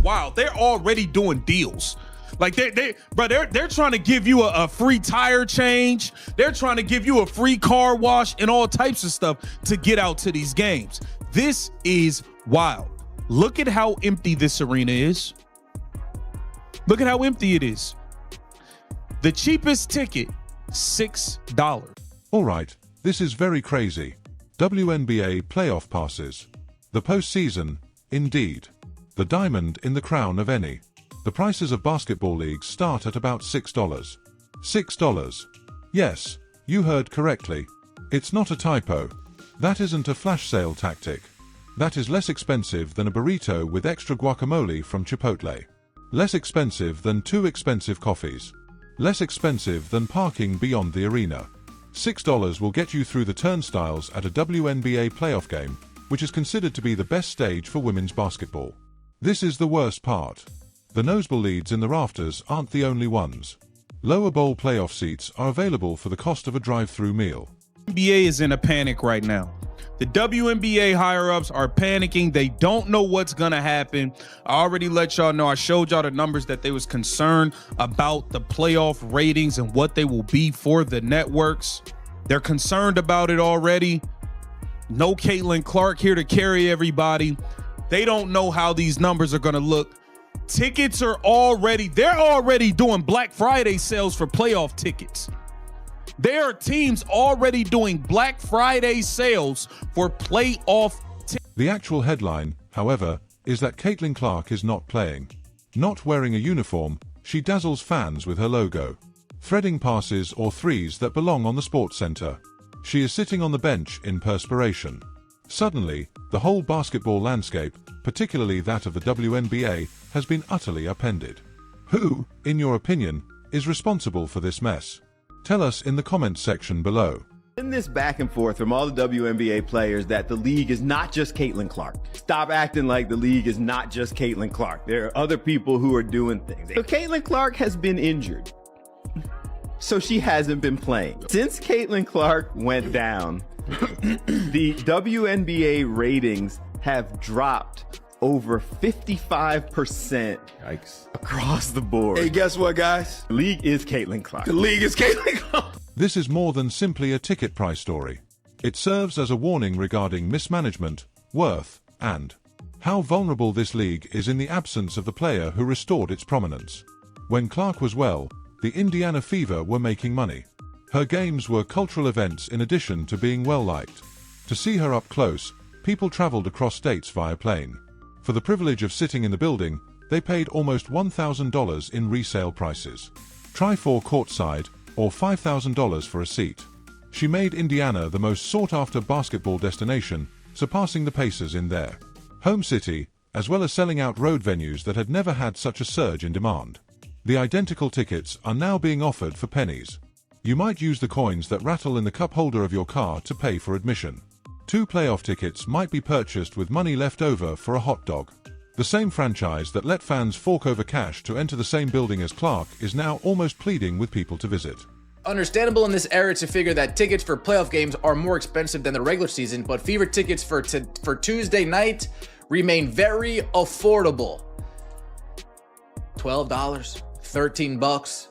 wild. They're already doing deals. Like they're trying to give you a free tire change. They're trying to give you a free car wash and all types of stuff to get out to these games. This is wild. Look at how empty this arena is. Look at how empty it is. The cheapest ticket, $6. All right, this is very crazy. WNBA playoff passes. The postseason, indeed. The diamond in the crown of any. The prices of basketball leagues start at about $6. $6. Yes, you heard correctly. It's not a typo. That isn't a flash sale tactic. That is less expensive than a burrito with extra guacamole from Chipotle. Less expensive than 2 expensive coffees. Less expensive than parking beyond the arena. $6 will get you through the turnstiles at a WNBA playoff game, which is considered to be the best stage for women's basketball. This is the worst part. The nosebleeds in the rafters aren't the only ones. Lower bowl playoff seats are available for the cost of a drive-through meal. NBA is in a panic right now. The WNBA higher-ups are panicking. They don't know what's going to happen. I already let y'all know. I showed y'all the numbers that they was concerned about the playoff ratings and what they will be for the networks. They're concerned about it already. No Caitlin Clark here to carry everybody. They don't know how these numbers are going to look. Tickets are they're already doing Black Friday sales for playoff tickets. There are teams already doing Black Friday sales for playoff tickets. The actual headline, however, is that Caitlin Clark is not playing. Not wearing a uniform, she dazzles fans with her logo. Threading passes or threes that belong on the sports center. She is sitting on the bench in perspiration. Suddenly, the whole basketball landscape, particularly that of the WNBA, has been utterly upended. Who, in your opinion, is responsible for this mess? Tell us in the comments section below. In this back and forth from all the WNBA players that the league is not just Caitlin Clark. Stop acting like the league is not just Caitlin Clark. There are other people who are doing things. So Caitlin Clark has been injured, so she hasn't been playing. Since Caitlin Clark went down, the WNBA ratings have dropped over 55%. Yikes. Across the board. Hey, guess what, guys? The league is Caitlin Clark. The league is Caitlin Clark. This is more than simply a ticket price story. It serves as a warning regarding mismanagement, worth, and how vulnerable this league is in the absence of the player who restored its prominence. When Clark was well, the Indiana Fever were making money. Her games were cultural events in addition to being well-liked. To see her up close, people traveled across states via plane. For the privilege of sitting in the building, they paid almost $1,000 in resale prices. Try 4 courtside, or $5,000 for a seat. She made Indiana the most sought-after basketball destination, surpassing the Pacers in their home city, as well as selling out road venues that had never had such a surge in demand. The identical tickets are now being offered for pennies. You might use the coins that rattle in the cup holder of your car to pay for admission. 2 playoff tickets might be purchased with money left over for a hot dog. The same franchise that let fans fork over cash to enter the same building as Clark is now almost pleading with people to visit. Understandable in this era to figure that tickets for playoff games are more expensive than the regular season, but Fever tickets for Tuesday night remain very affordable. $12, $13.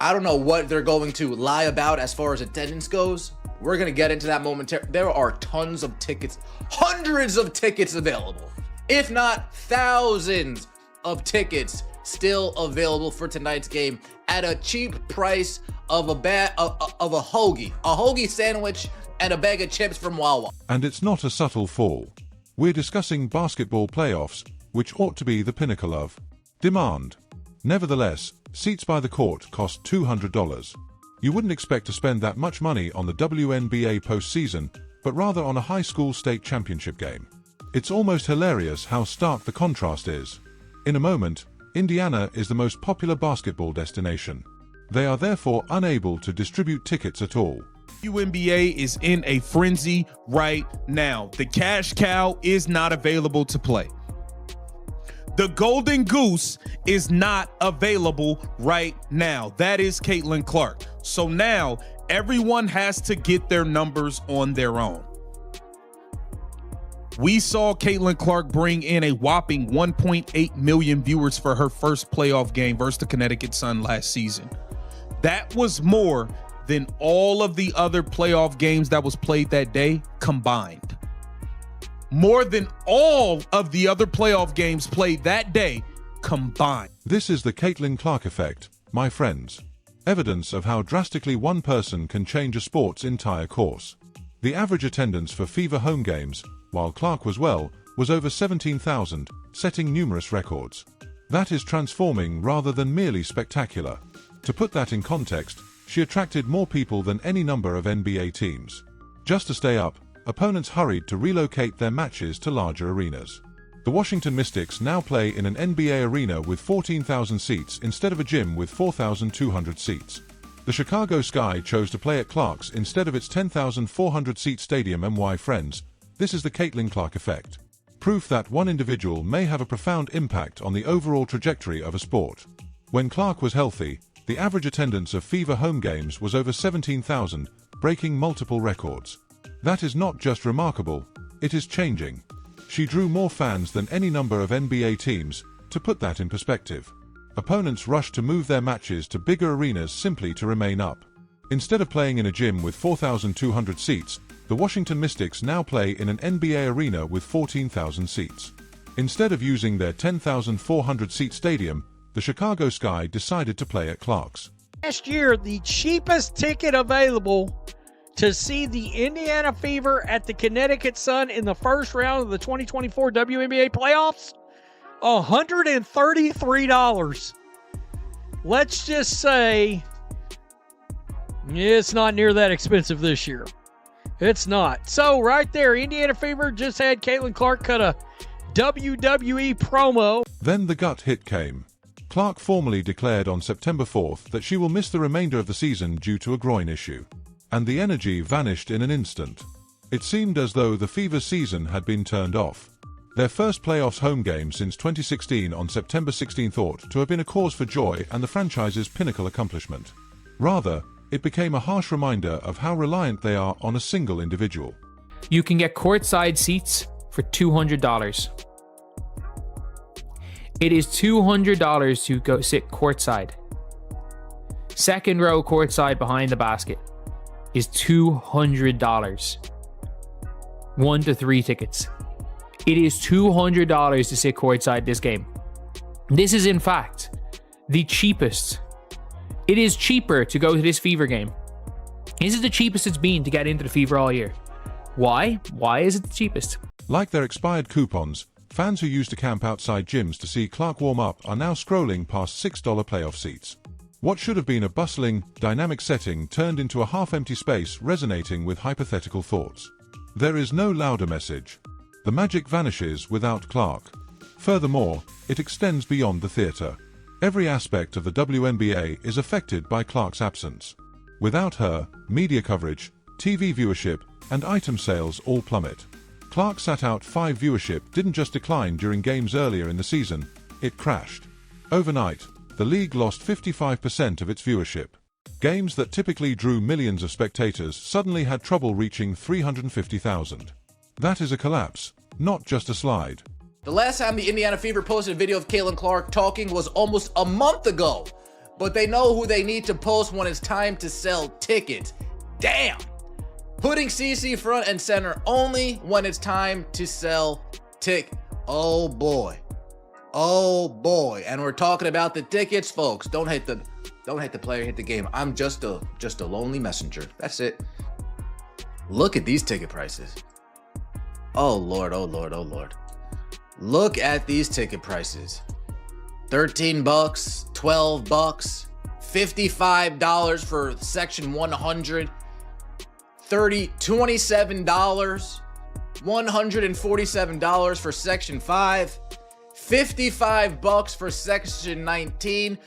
I don't know what they're going to lie about as far as attendance goes. We're going to get into that momentarily. There are tons of tickets, hundreds of tickets available, if not thousands of tickets still available for tonight's game at a cheap price of a hoagie sandwich and a bag of chips from Wawa. And it's not a subtle fall. We're discussing basketball playoffs, which ought to be the pinnacle of demand. Nevertheless, seats by the court cost $200. You wouldn't expect to spend that much money on the WNBA postseason, but rather on a high school state championship game. It's almost hilarious how stark the contrast is. In a moment, Indiana is the most popular basketball destination. They are therefore unable to distribute tickets at all. WNBA is in a frenzy right now. The cash cow is not available to play. The golden goose is not available right now. That is Caitlin Clark. So now everyone has to get their numbers on their own. We saw Caitlin Clark bring in a whopping 1.8 million viewers for her first playoff game versus the Connecticut Sun last season. That was more than all of the other playoff games that was played that day combined. More than all of the other playoff games played that day combined. This is the Caitlin Clark effect, my friends. Evidence of how drastically one person can change a sport's entire course. The average attendance for Fever home games, while Clark was well, was over 17,000, setting numerous records. That is transforming rather than merely spectacular. To put that in context, she attracted more people than any number of NBA teams. Just to stay up, opponents hurried to relocate their matches to larger arenas. The Washington Mystics now play in an NBA arena with 14,000 seats instead of a gym with 4,200 seats. The Chicago Sky chose to play at Clark's instead of its 10,400-seat stadium. My friends, this is the Caitlin Clark effect. Proof that one individual may have a profound impact on the overall trajectory of a sport. When Clark was healthy, the average attendance of Fever home games was over 17,000, breaking multiple records. That is not just remarkable, it is changing. She drew more fans than any number of NBA teams. To put that in perspective, opponents rushed to move their matches to bigger arenas simply to remain up. Instead of playing in a gym with 4,200 seats, the Washington Mystics now play in an NBA arena with 14,000 seats. Instead of using their 10,400-seat stadium, the Chicago Sky decided to play at Clark's. Last year, the cheapest ticket available to see the Indiana Fever at the Connecticut Sun in the first round of the 2024 WNBA Playoffs, $133. Let's just say it's not near that expensive this year. It's not. So right there, Indiana Fever just had Caitlin Clark cut a WWE promo. Then the gut hit came. Clark formally declared on September 4th that she will miss the remainder of the season due to a groin issue. And the energy vanished in an instant. It seemed as though the Fever season had been turned off. Their first playoffs home game since 2016 on September 16 thought to have been a cause for joy and the franchise's pinnacle accomplishment. Rather, it became a harsh reminder of how reliant they are on a single individual. You can get courtside seats for $200. It is $200 to go sit courtside. Second row courtside behind the basket is $200. 1 to 3 tickets. It is $200 to sit courtside this game. This is in fact the cheapest. It is cheaper to go to this Fever game. This is the cheapest it's been to get into the Fever all year. Why? Why is it the cheapest? Like their expired coupons, fans who used to camp outside gyms to see Clark warm up are now scrolling past $6 playoff seats. What should have been a bustling, dynamic setting turned into a half-empty space resonating with hypothetical thoughts. There is no louder message. The magic vanishes without Clark. Furthermore, it extends beyond the theater. Every aspect of the WNBA is affected by Clark's absence. Without her, media coverage, TV viewership, and item sales all plummet. Clark sat out 5 viewership didn't just decline during games earlier in the season, it crashed. Overnight, the league lost 55% of its viewership. Games that typically drew millions of spectators suddenly had trouble reaching 350,000. That is a collapse, not just a slide. The last time the Indiana Fever posted a video of Caitlin Clark talking was almost a month ago. But they know who they need to post when it's time to sell tickets. Damn! Putting CC front and center only when it's time to sell tickets. Oh boy. Oh boy. And we're talking about the tickets, folks. Don't hate the player, hate the game. I'm just a lonely messenger. That's it. Look at these ticket prices. Oh Lord, oh Lord, oh Lord. Look at these ticket prices. $13, $12, $55 for section 100, $27, $147 for section 5, $55 for section 19,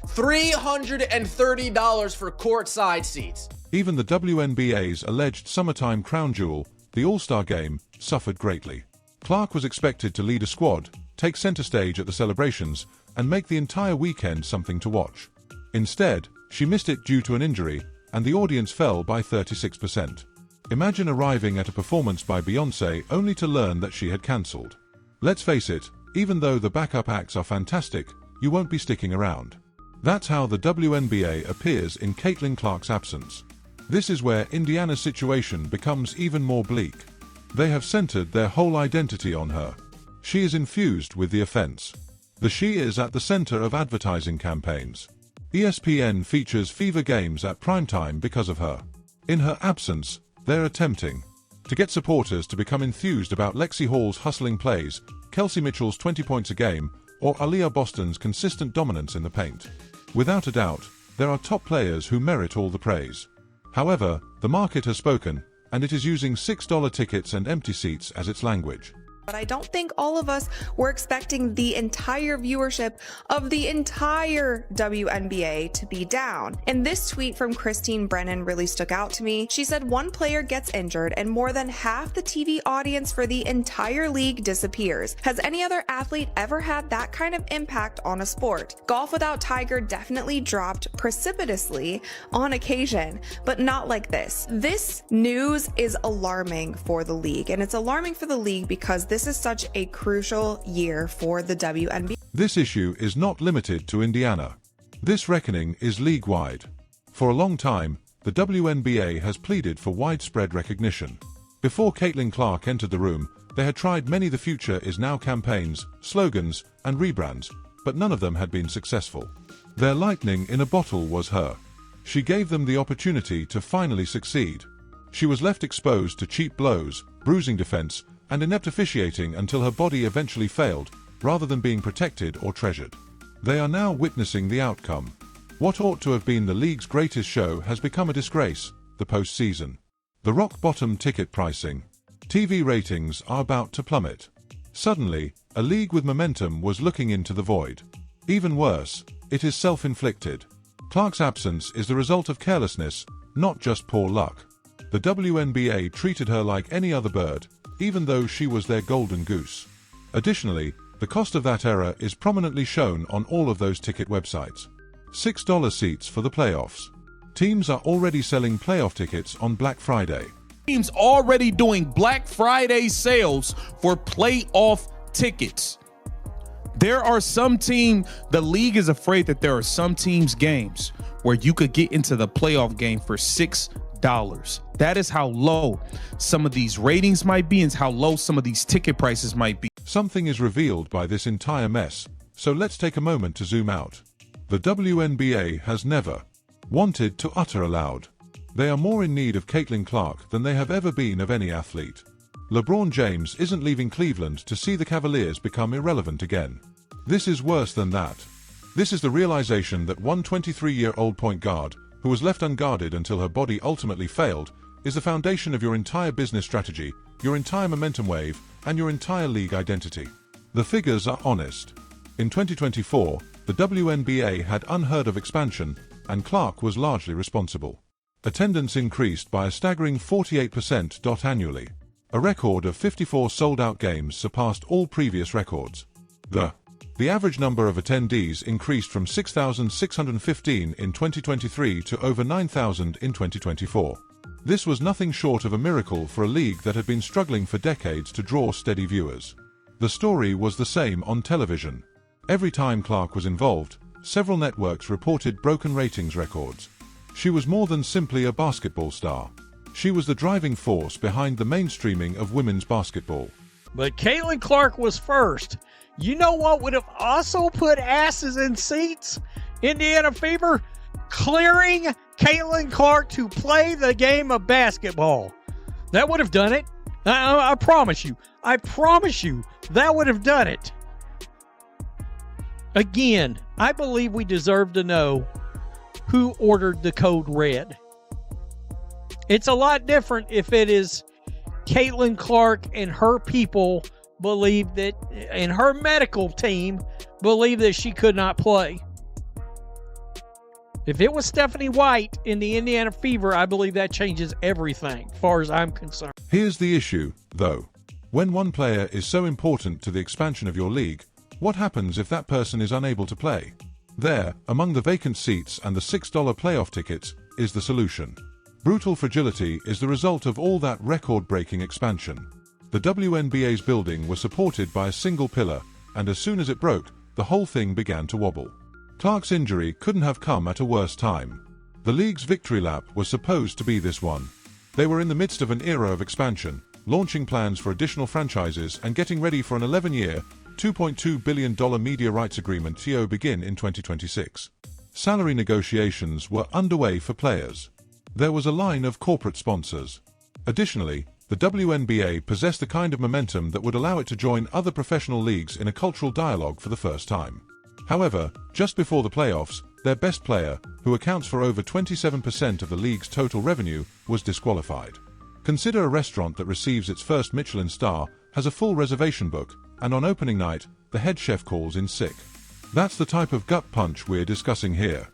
$330 for courtside seats. Even the WNBA's alleged summertime crown jewel, the All-Star Game, suffered greatly. Clark was expected to lead a squad, take center stage at the celebrations, and make the entire weekend something to watch. Instead, she missed it due to an injury, and the audience fell by 36%. Imagine arriving at a performance by Beyoncé only to learn that she had cancelled. Let's face it, even though the backup acts are fantastic, you won't be sticking around. That's how the WNBA appears in Caitlin Clark's absence. This is where Indiana's situation becomes even more bleak. They have centered their whole identity on her. She is infused with the offense. The she is at the center of advertising campaigns. ESPN features Fever games at primetime because of her. In her absence, they're attempting to get supporters to become enthused about Lexi Hall's hustling plays, Kelsey Mitchell's 20 points a game, or Aaliyah Boston's consistent dominance in the paint. Without a doubt, there are top players who merit all the praise. However, the market has spoken, and it is using $6 tickets and empty seats as its language. But I don't think all of us were expecting the entire viewership of the entire WNBA to be down. And this tweet from Christine Brennan really stuck out to me. She said one player gets injured and more than half the TV audience for the entire league disappears. Has any other athlete ever had that kind of impact on a sport? Golf without Tiger definitely dropped precipitously on occasion, but not like this. This news is alarming for the league, and it's alarming for the league because this is such a crucial year for the WNBA. This issue is not limited to Indiana. This reckoning is league-wide. For a long time, the WNBA has pleaded for widespread recognition. Before Caitlin Clark entered the room, they had tried many "The Future Is Now" campaigns, slogans, and rebrands, but none of them had been successful. Their lightning in a bottle was her. She gave them the opportunity to finally succeed. She was left exposed to cheap blows, bruising defense, and inept officiating until her body eventually failed, rather than being protected or treasured. They are now witnessing the outcome. What ought to have been the league's greatest show has become a disgrace, the postseason. The rock-bottom ticket pricing. TV ratings are about to plummet. Suddenly, a league with momentum was looking into the void. Even worse, it is self-inflicted. Clark's absence is the result of carelessness, not just poor luck. The WNBA treated her like any other bird, even though she was their golden goose. Additionally, the cost of that error is prominently shown on all of those ticket websites. $6 seats for the playoffs. Teams are already selling playoff tickets on Black Friday. Teams already doing Black Friday sales for playoff tickets. There are some the league is afraid that there are some teams' games where you could get into the playoff game for $6. That is how low some of these ratings might be and how low some of these ticket prices might be. Something is revealed by this entire mess, so let's take a moment to zoom out. The WNBA has never wanted to utter aloud. They are more in need of Caitlin Clark than they have ever been of any athlete. LeBron James isn't leaving Cleveland to see the Cavaliers become irrelevant again. This is worse than that. This is the realization that one 23-year-old point guard, who was left unguarded until her body ultimately failed, is the foundation of your entire business strategy, your entire momentum wave, and your entire league identity. The figures are honest. In 2024, the WNBA had unheard of expansion, and Clark was largely responsible. Attendance increased by a staggering 48% annually. A record of 54 sold-out games surpassed all previous records. The average number of attendees increased from 6,615 in 2023 to over 9,000 in 2024. This was nothing short of a miracle for a league that had been struggling for decades to draw steady viewers. The story was the same on television. Every time Clark was involved, several networks reported broken ratings records. She was more than simply a basketball star. She was the driving force behind the mainstreaming of women's basketball. But Caitlin Clark was first. You know what would have also put asses in seats? Indiana Fever clearing Caitlin Clark to play the game of basketball. That would have done it. I promise you. I promise you that would have done it. Again, I believe we deserve to know who ordered the code red. It's a lot different if it is Caitlin Clark and her people believe that, and her medical team believe that she could not play. If it was Stephanie White in the Indiana Fever, I believe that changes everything, as far as I'm concerned. Here's the issue, though. When one player is so important to the expansion of your league, what happens if that person is unable to play? There, among the vacant seats and the $6 playoff tickets, is the solution. Brutal fragility is the result of all that record-breaking expansion. The WNBA's building was supported by a single pillar, and as soon as it broke, the whole thing began to wobble. Clark's injury couldn't have come at a worse time. The league's victory lap was supposed to be this one. They were in the midst of an era of expansion, launching plans for additional franchises and getting ready for an 11-year, $2.2 billion media rights agreement to begin in 2026. Salary negotiations were underway for players. There was a line of corporate sponsors. Additionally, the WNBA possessed the kind of momentum that would allow it to join other professional leagues in a cultural dialogue for the first time. However, just before the playoffs, their best player, who accounts for over 27% of the league's total revenue, was disqualified. Consider a restaurant that receives its first Michelin star, has a full reservation book, and on opening night, the head chef calls in sick. That's the type of gut punch we're discussing here.